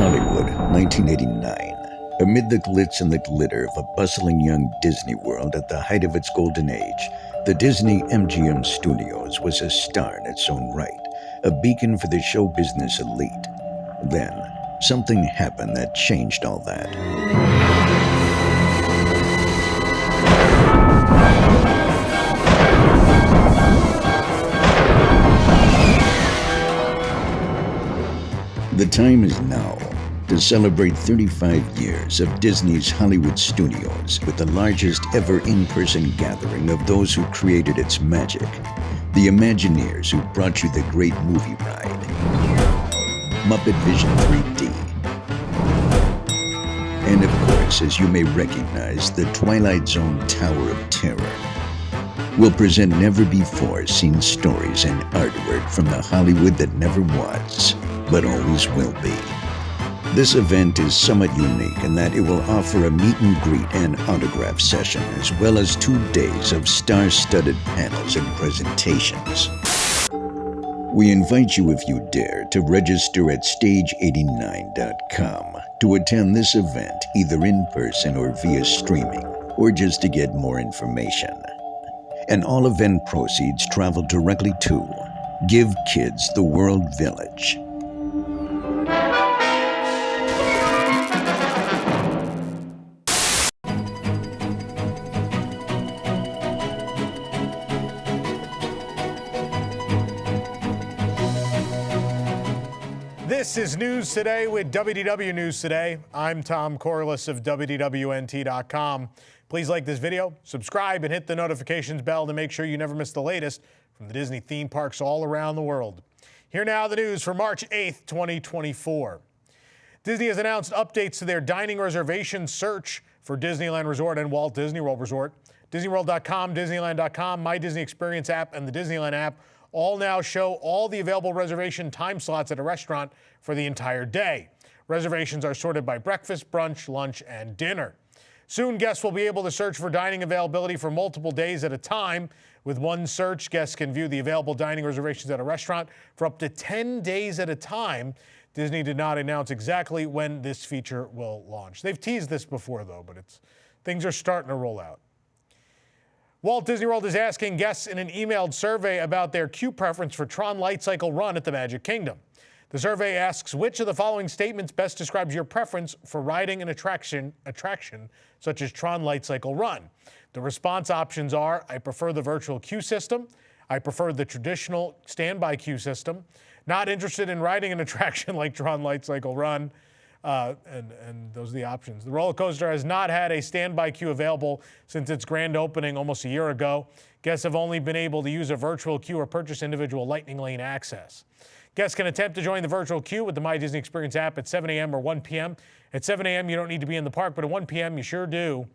Hollywood, 1989. Amid the glitz and the glitter of a bustling young Disney World at the height of its golden age, the Disney MGM Studios was a star in its own right, a beacon for the show business elite. Then, something happened that changed all that. The time is now to celebrate 35 years of Disney's Hollywood Studios with the largest ever in-person gathering of those who created its magic. The Imagineers who brought you the great movie ride, Muppet Vision 3D. And of course, as you may recognize, the Twilight Zone Tower of Terror will present never-before-seen stories and artwork from the Hollywood that never was, but always will be. This event is somewhat unique in that it will offer a meet and greet and autograph session, as well as 2 days of star-studded panels and presentations. We invite you, if you dare, to register at stage89.com to attend this event either in person or via streaming, or just to get more information. And all event proceeds travel directly to Give Kids the World Village. This is News Today with WDW News Today. I'm Tom Corless of WDWNT.com. Please like this video, subscribe, and hit the notifications bell to make sure you never miss the latest from the Disney theme parks all around the world. Here now the news for March 8th, 2024. Disney has announced updates to their dining reservation search for Disneyland Resort and Walt Disney World Resort. DisneyWorld.com, Disneyland.com, My Disney Experience app, and the Disneyland app all now show all the available reservation time slots at a restaurant for the entire day. Reservations are sorted by breakfast, brunch, lunch, and dinner. Soon, guests will be able to search for dining availability for multiple days at a time. With one search, guests can view the available dining reservations at a restaurant for up to 10 days at a time. Disney did not announce exactly when this feature will launch. They've teased this before, though, but things are starting to roll out. Walt Disney World is asking guests in an emailed survey about their queue preference for TRON Light Cycle Run at the Magic Kingdom. The survey asks which of the following statements best describes your preference for riding an attraction such as TRON Light Cycle Run. The response options are: I prefer the virtual queue system, I prefer the traditional standby queue system, not interested in riding an attraction like TRON Light Cycle Run, and those are the options. The roller coaster has not had a standby queue available since its grand opening almost a year ago. Guests have only been able to use a virtual queue or purchase individual Lightning Lane access. Guests can attempt to join the virtual queue with the My Disney Experience app at 7 a.m. or 1 p.m. At 7 a.m. you don't need to be in the park, but at 1 p.m. you sure do.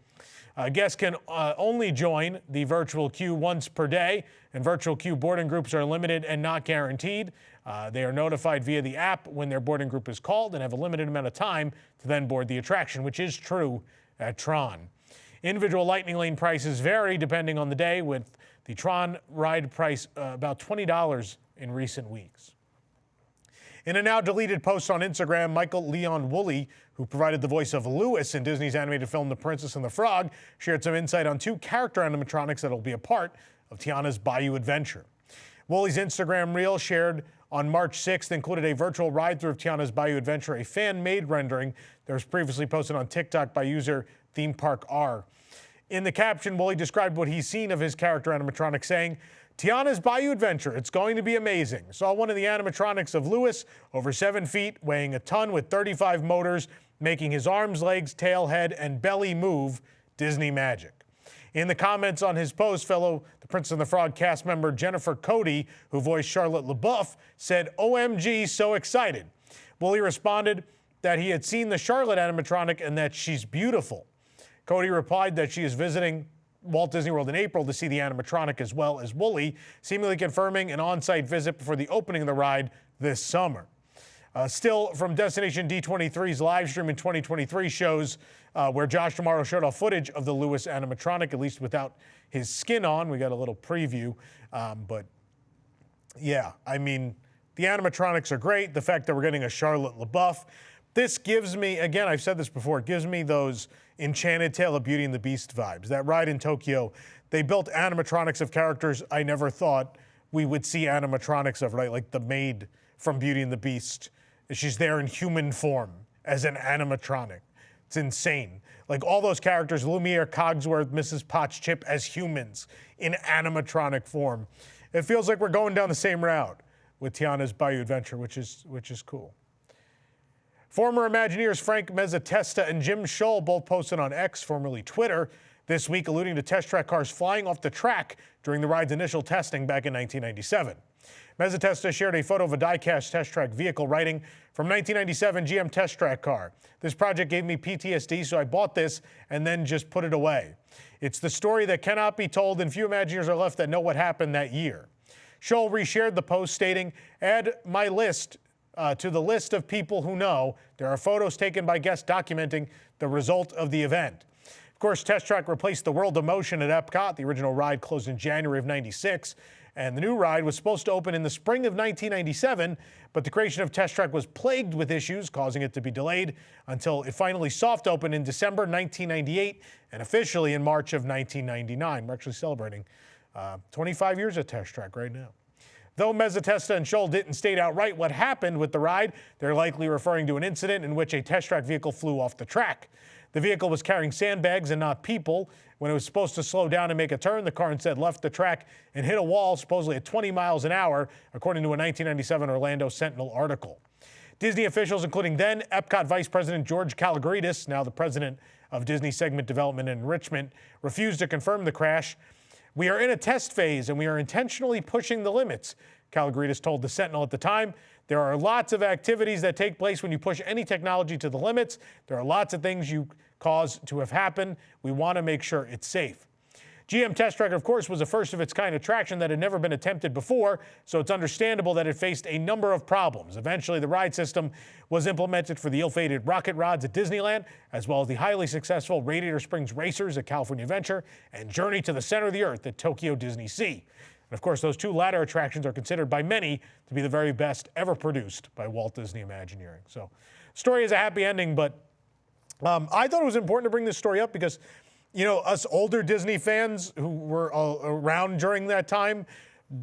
Guests can only join the virtual queue once per day, and virtual queue boarding groups are limited and not guaranteed. They are notified via the app when their boarding group is called and have a limited amount of time to then board the attraction, which is true at TRON. Individual Lightning Lane prices vary depending on the day, with the TRON ride price about $20 in recent weeks. In a now deleted post on Instagram, Michael Leon Woolley, who provided the voice of Louis in Disney's animated film The Princess and the Frog, shared some insight on 2 character animatronics that will be a part of Tiana's Bayou adventure. Woolley's Instagram reel shared on March 6th included a virtual ride-through of Tiana's Bayou adventure, a fan-made rendering that was previously posted on TikTok by user ThemeParkR. In the caption, Woolley described what he's seen of his character animatronic, saying, "Tiana's Bayou adventure, it's going to be amazing. Saw one of the animatronics of Louis, over 7 feet, weighing a ton with 35 motors, making his arms, legs, tail, head, and belly move. Disney magic." In the comments on his post, fellow The Princess and the Frog cast member Jennifer Cody, who voiced Charlotte LaBeouf, said, "OMG, so excited." Woolley responded that he had seen the Charlotte animatronic and that she's beautiful. Cody replied that she is visiting Walt Disney World in April to see the animatronic as well as Woolley, seemingly confirming an on-site visit before the opening of the ride this summer. Still from Destination D23's live stream in 2023 shows where Josh D'Amaro showed off footage of the Louis animatronic, at least without his skin on. We got a little preview, but yeah, I mean, the animatronics are great. The fact that we're getting a Charlotte LaBeouf, This gives me, again, I've said this before, it gives me those Enchanted Tale of Beauty and the Beast vibes. That ride in Tokyo, they built animatronics of characters I never thought we would see animatronics of, right? Like the maid from Beauty and the Beast. She's there in human form as an animatronic. It's insane. Like all those characters, Lumiere, Cogsworth, Mrs. Potts, Chip as humans in animatronic form. It feels like we're going down the same route with Tiana's Bayou Adventure, which is cool. Former Imagineers Frank Mezzatesta and Jim Scholl both posted on X, formerly Twitter, this week alluding to test track cars flying off the track during the ride's initial testing back in 1997. Mezzatesta shared a photo of a die-cast test track vehicle writing, "From 1997 GM test track car. This project gave me PTSD, so I bought this and then just put it away. It's the story that cannot be told, and few Imagineers are left that know what happened that year." Scholl reshared the post stating, "Add my list to the list of people who know. There are photos taken by guests documenting the result of the event." Of course, Test Track replaced the World of Motion at Epcot. The original ride closed in January of '96, and the new ride was supposed to open in the spring of 1997, but the creation of Test Track was plagued with issues, causing it to be delayed until it finally soft opened in December 1998 and officially in March of 1999. We're actually celebrating 25 years of Test Track right now. Though Mezzatesta and Scholl didn't state outright what happened with the ride, they're likely referring to an incident in which a Test Track vehicle flew off the track. The vehicle was carrying sandbags and not people. When it was supposed to slow down and make a turn, the car instead left the track and hit a wall, supposedly at 20 miles an hour, according to a 1997 Orlando Sentinel article. Disney officials, including then Epcot Vice President George Kalogridis, now the president of Disney Segment Development and Enrichment, refused to confirm the crash. "We are in a test phase and we are intentionally pushing the limits," Kalogridis told the Sentinel at the time. "There are lots of activities that take place when you push any technology to the limits. There are lots of things you cause to have happened. We want to make sure it's safe." GM Test Track, of course, was a first-of-its-kind attraction that had never been attempted before, so it's understandable that it faced a number of problems. Eventually, the ride system was implemented for the ill-fated Rocket Rods at Disneyland, as well as the highly successful Radiator Springs Racers at California Adventure and Journey to the Center of the Earth at Tokyo Disney Sea. And of course, those two latter attractions are considered by many to be the very best ever produced by Walt Disney Imagineering. So, story is a happy ending, but I thought it was important to bring this story up because, you know, us older Disney fans who were around during that time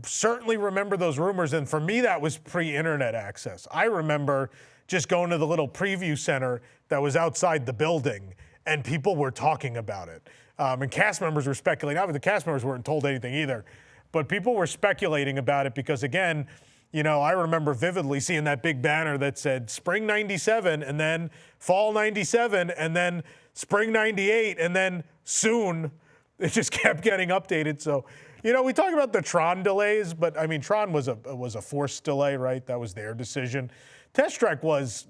certainly remember those rumors. And for me, that was pre-internet access. I remember just going to the little preview center that was outside the building, and people were talking about it. And cast members were speculating. Obviously, the cast members weren't told anything either. But people were speculating about it because, again, you know, I remember vividly seeing that big banner that said spring 97 and then fall 97 and then spring 98 and then soon. It just kept getting updated. So, you know, we talk about the TRON delays, but I mean, TRON was a forced delay, right? That was their decision. Test Track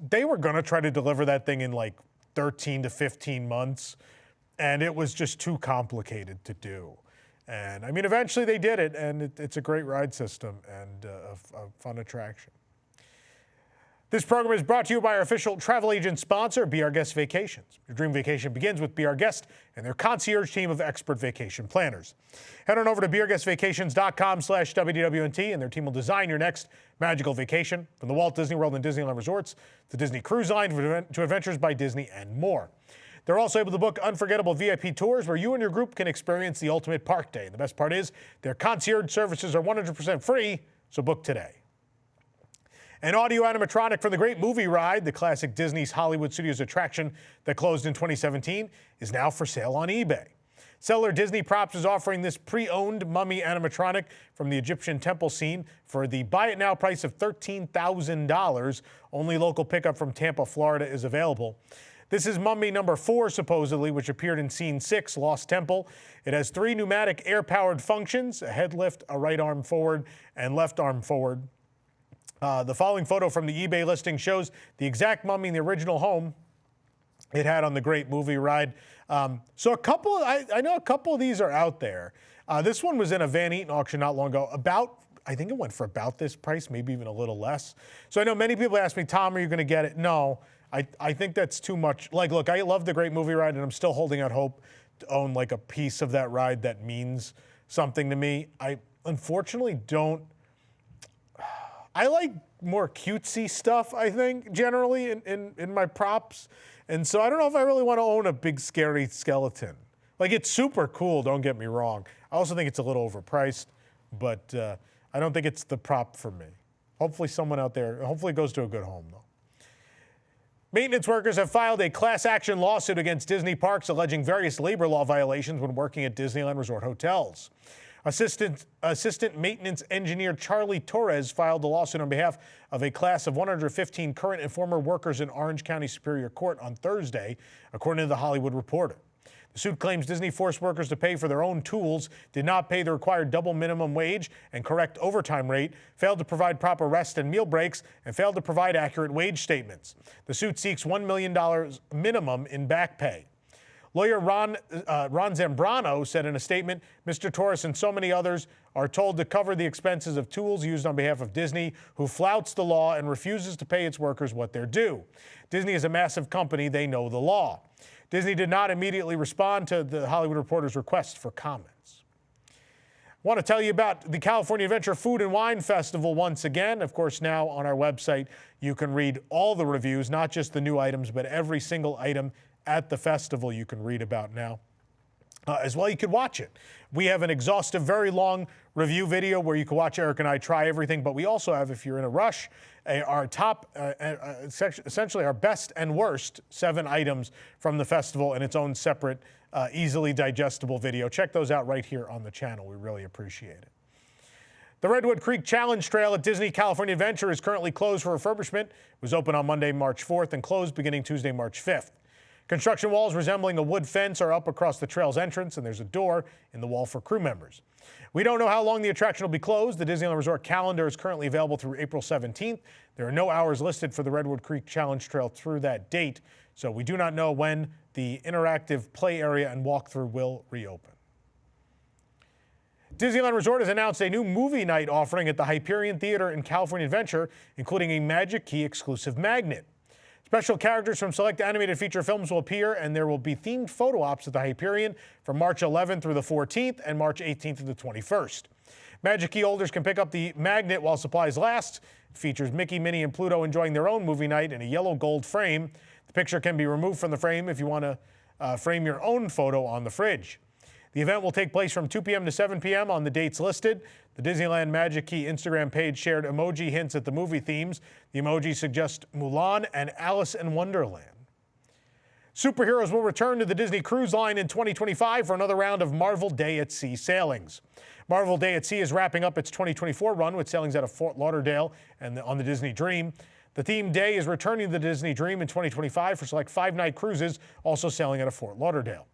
they were going to try to deliver that thing in like 13 to 15 months, and it was just too complicated to do. And I mean, eventually they did it, and it's a great ride system and a fun attraction. This program is brought to you by our official travel agent sponsor, Be Our Guest Vacations. Your dream vacation begins with Be Our Guest and their concierge team of expert vacation planners. Head on over to beourguestvacations.com/WDWNT, and their team will design your next magical vacation, from the Walt Disney World and Disneyland Resorts to Disney Cruise Line to Adventures by Disney and more. They're also able to book unforgettable VIP tours where you and your group can experience the ultimate park day. And the best part is their concierge services are 100% free, so book today. An audio animatronic from the Great Movie Ride, the classic Disney's Hollywood Studios attraction that closed in 2017, is now for sale on eBay. Seller Disney Props is offering this pre-owned mummy animatronic from the Egyptian temple scene for the buy-it-now price of $13,000. Only local pickup from Tampa, Florida is available. This is Mummy number 4, supposedly, which appeared in Scene 6, Lost Temple. It has 3 pneumatic air-powered functions, a head lift, a right arm forward, and left arm forward. The following photo from the eBay listing shows the exact mummy in the original home it had on the Great Movie Ride. So I know a couple of these are out there. This one was in a Van Eaton auction not long ago. I think it went for about this price, maybe even a little less. So I know many people ask me, Tom, are you going to get it? No. I think that's too much. Like, look, I love the Great Movie Ride, and I'm still holding out hope to own like a piece of that ride that means something to me. I unfortunately don't. I like more cutesy stuff, I think, generally in my props. And so I don't know if I really want to own a big scary skeleton. Like, it's super cool, don't get me wrong. I also think it's a little overpriced, but I don't think it's the prop for me. Hopefully someone out there, hopefully it goes to a good home, though. Maintenance workers have filed a class action lawsuit against Disney parks alleging various labor law violations when working at Disneyland Resort hotels. Assistant maintenance engineer Charlie Torres filed the lawsuit on behalf of a class of 115 current and former workers in Orange County Superior Court on Thursday, according to The Hollywood Reporter. The suit claims Disney forced workers to pay for their own tools, did not pay the required double minimum wage and correct overtime rate, failed to provide proper rest and meal breaks, and failed to provide accurate wage statements. The suit seeks $1 million minimum in back pay. Lawyer Ron Zambrano said in a statement, Mr. Torres and so many others are told to cover the expenses of tools used on behalf of Disney, who flouts the law and refuses to pay its workers what they're due. Disney is a massive company. They know the law. Disney did not immediately respond to the Hollywood Reporter's request for comments. I want to tell you about the California Adventure Food and Wine Festival once again. Of course, now on our website, you can read all the reviews, not just the new items, but every single item at the festival you can read about now. As well, you could watch it. We have an exhaustive, very long review video where you can watch Eric and I try everything, but we also have, if you're in a rush, our top, essentially our best and worst 7 items from the festival in its own separate, easily digestible video. Check those out right here on the channel. We really appreciate it. The Redwood Creek Challenge Trail at Disney California Adventure is currently closed for refurbishment. It was open on Monday, March 4th, and closed beginning Tuesday, March 5th. Construction walls resembling a wood fence are up across the trail's entrance, and there's a door in the wall for crew members. We don't know how long the attraction will be closed. The Disneyland Resort calendar is currently available through April 17th. There are no hours listed for the Redwood Creek Challenge Trail through that date, so we do not know when the interactive play area and walkthrough will reopen. Disneyland Resort has announced a new movie night offering at the Hyperion Theater in California Adventure, including a Magic Key exclusive magnet. Special characters from select animated feature films will appear, and there will be themed photo ops at the Hyperion from March 11th through the 14th and March 18th through the 21st. Magic Key holders can pick up the magnet while supplies last. It features Mickey, Minnie, and Pluto enjoying their own movie night in a yellow gold frame. The picture can be removed from the frame if you want to frame your own photo on the fridge. The event will take place from 2 p.m. to 7 p.m. on the dates listed. The Disneyland Magic Key Instagram page shared emoji hints at the movie themes. The emojis suggest Mulan and Alice in Wonderland. Superheroes will return to the Disney Cruise Line in 2025 for another round of Marvel Day at Sea sailings. Marvel Day at Sea is wrapping up its 2024 run with sailings out of Fort Lauderdale and on the Disney Dream. The theme day is returning to the Disney Dream in 2025 for select 5-night cruises, also sailing out of Fort Lauderdale.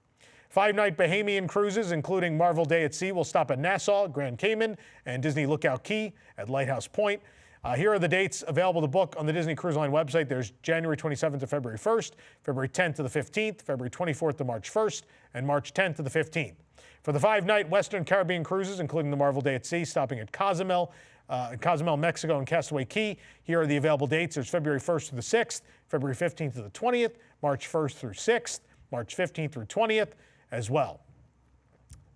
5-night Bahamian cruises, including Marvel Day at Sea, will stop at Nassau, Grand Cayman, and Disney Lookout Key at Lighthouse Point. Here are the dates available to book on the Disney Cruise Line website. There's January 27th to February 1st, February 10th to the 15th, February 24th to March 1st, and March 10th to the 15th. For the 5-night Western Caribbean cruises, including the Marvel Day at Sea, stopping at Cozumel, Mexico, and Castaway Key, here are the available dates. There's February 1st to the 6th, February 15th to the 20th, March 1st through 6th, March 15th through 20th, as well.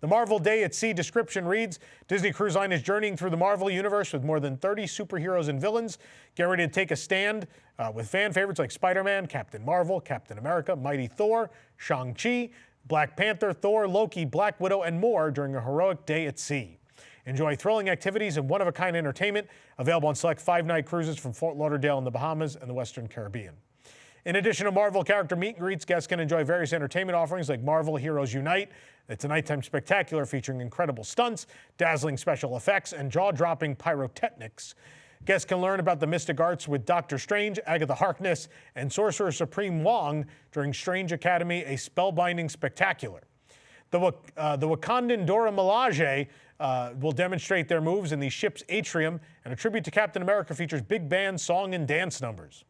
The Marvel Day at Sea description reads, Disney Cruise Line is journeying through the Marvel universe with more than 30 superheroes and villains. Get ready to take a stand with fan favorites like Spider-Man, Captain Marvel, Captain America, Mighty Thor, Shang-Chi, Black Panther, Thor, Loki, Black Widow, and more during a heroic day at sea. Enjoy thrilling activities and one-of-a-kind entertainment available on select 5-night cruises from Fort Lauderdale in the Bahamas and the Western Caribbean. In addition to Marvel character meet and greets, guests can enjoy various entertainment offerings like Marvel Heroes Unite. It's a nighttime spectacular featuring incredible stunts, dazzling special effects, and jaw-dropping pyrotechnics. Guests can learn about the mystic arts with Doctor Strange, Agatha Harkness, and Sorcerer Supreme Wong during Strange Academy, a spellbinding spectacular. The Wakandan Dora Milaje will demonstrate their moves in the ship's atrium, and a tribute to Captain America features big band song and dance numbers.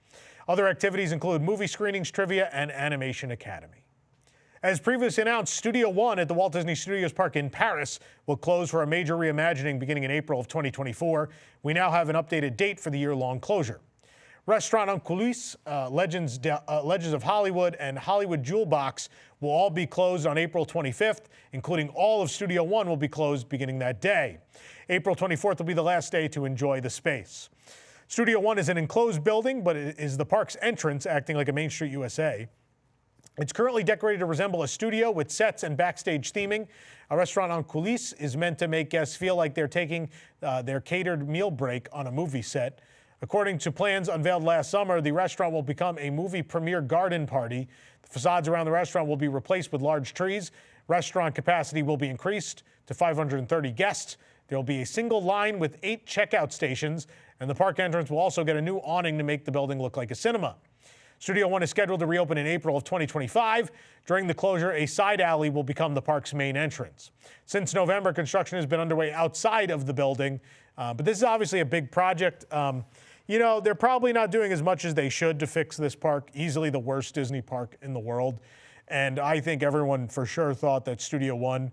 Other activities include movie screenings, trivia, and Animation Academy. As previously announced, Studio One at the Walt Disney Studios Park in Paris will close for a major reimagining beginning in April of 2024. We now have an updated date for the year-long closure. Restaurant en Coulisses, Legends of Hollywood, and Hollywood Jewel Box will all be closed on April 25th, including all of Studio One will be closed beginning that day. April 24th will be the last day to enjoy the space. Studio One is an enclosed building, but it is the park's entrance, acting like a Main Street USA. It's currently decorated to resemble a studio with sets and backstage theming. A restaurant en coulisses is meant to make guests feel like they're taking their catered meal break on a movie set. According to plans unveiled last summer, the restaurant will become a movie premiere garden party. The facades around the restaurant will be replaced with large trees. Restaurant capacity will be increased to 530 guests. There will be a single line with 8 checkout stations, and the park entrance will also get a new awning to make the building look like a cinema. Studio One is scheduled to reopen in April of 2025. During the closure, a side alley will become the park's main entrance. Since November, construction has been underway outside of the building, but this is obviously a big project. You know, they're probably not doing as much as they should to fix this park, easily the worst Disney park in the world. And I think everyone for sure thought that Studio One,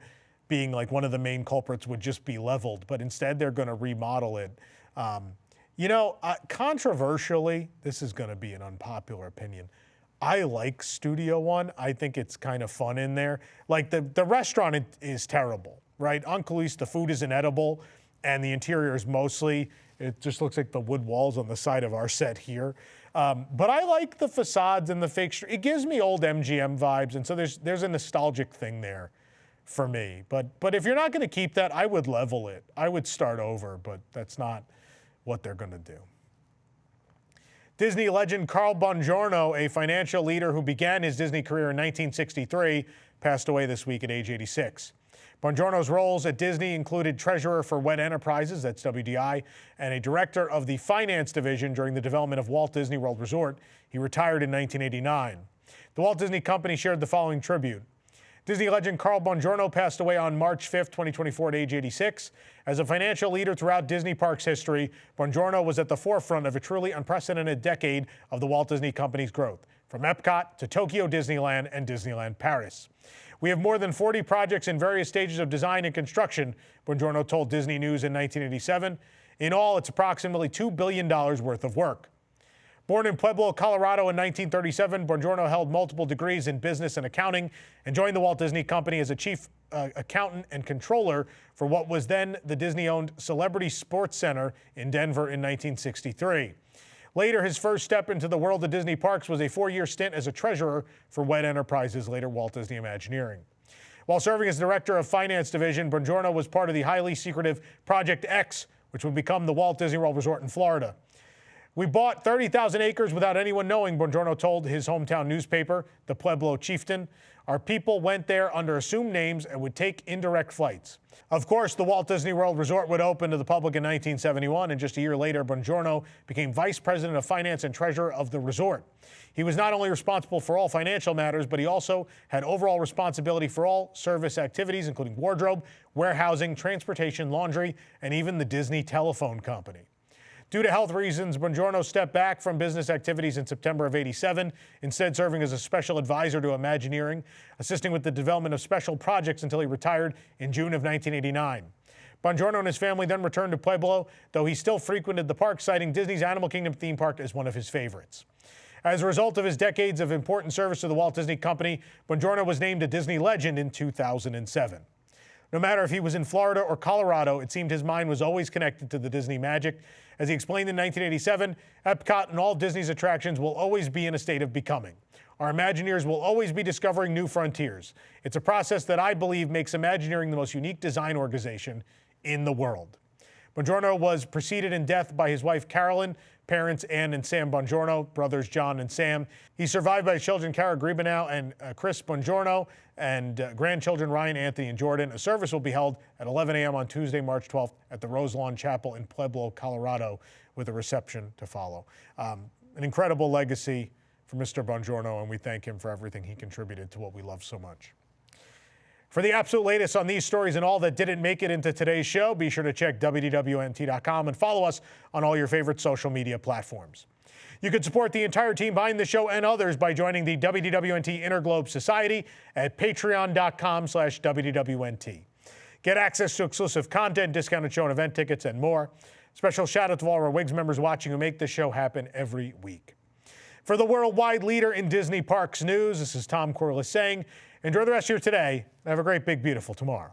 being like one of the main culprits, would just be leveled, but instead they're going to remodel it. You know, controversially, this is going to be an unpopular opinion. I like Studio One. I think it's kind of fun in there. Like the restaurant is terrible, right? En coulisses, the food is inedible, and the interior is mostly, it just looks like the wood walls on the side of our set here. But I like the facades and the fixture. It gives me old MGM vibes, and so there's a nostalgic thing there for me. But if you're not going to keep that, I would level it. I would start over, but that's not what they're going to do. Disney legend Carl Bongirno, a financial leader who began his Disney career in 1963, passed away this week at age 86. Bongirno's roles at Disney included treasurer for WED Enterprises, that's WDI, and a director of the finance division during the development of Walt Disney World Resort. He retired in 1989. The Walt Disney Company shared the following tribute. Disney legend Carl Bongirno passed away on March 5, 2024 at age 86. As a financial leader throughout Disney Parks history, Bongirno was at the forefront of a truly unprecedented decade of the Walt Disney Company's growth, from Epcot to Tokyo Disneyland and Disneyland Paris. We have more than 40 projects in various stages of design and construction, Bongirno told Disney News in 1987. In all, it's approximately $2 billion worth of work. Born in Pueblo, Colorado in 1937, Bongirno held multiple degrees in business and accounting and joined the Walt Disney Company as a chief accountant and controller for what was then the Disney-owned Celebrity Sports Center in Denver in 1963. Later, his first step into the world of Disney parks was a 4-year stint as a treasurer for WED Enterprises, later Walt Disney Imagineering. While serving as director of finance division, Bongirno was part of the highly secretive Project X, which would become the Walt Disney World Resort in Florida. We bought 30,000 acres without anyone knowing, Bongirno told his hometown newspaper, the Pueblo Chieftain. Our people went there under assumed names and would take indirect flights. Of course, the Walt Disney World Resort would open to the public in 1971, and just a year later, Bongirno became vice president of finance and treasurer of the resort. He was not only responsible for all financial matters, but he also had overall responsibility for all service activities, including wardrobe, warehousing, transportation, laundry, and even the Disney Telephone Company. Due to health reasons, Bongirno stepped back from business activities in September of '87, instead serving as a special advisor to Imagineering, assisting with the development of special projects until he retired in June of 1989. Bongirno and his family then returned to Pueblo, though he still frequented the park, citing Disney's Animal Kingdom theme park as one of his favorites. As a result of his decades of important service to the Walt Disney Company, Bongirno was named a Disney legend in 2007. No matter if he was in Florida or Colorado, it seemed his mind was always connected to the Disney magic. As he explained in 1987, Epcot and all Disney's attractions will always be in a state of becoming. Our Imagineers will always be discovering new frontiers. It's a process that I believe makes Imagineering the most unique design organization in the world. Bongirno was preceded in death by his wife Carolyn, parents Ann and Sam Bongirno, brothers John and Sam. He's survived by his children Cara Gribenow and Chris Bongirno, and grandchildren Ryan, Anthony, and Jordan. A service will be held at 11 a.m. on Tuesday, March 12th at the Roselawn Chapel in Pueblo, Colorado, with a reception to follow. An incredible legacy for Mr. Bongirno, and we thank him for everything he contributed to what we love so much. For the absolute latest on these stories and all that didn't make it into today's show, be sure to check WDWNT.com and follow us on all your favorite social media platforms. You can support the entire team behind the show and others by joining the WDWNT Interglobe Society at patreon.com/WDWNT. Get access to exclusive content, discounted show and event tickets, and more. Special shout out to all our WIGS members watching who make this show happen every week. For the worldwide leader in Disney Parks news, this is Tom Corless saying, enjoy the rest of your today. Have a great, big, beautiful tomorrow.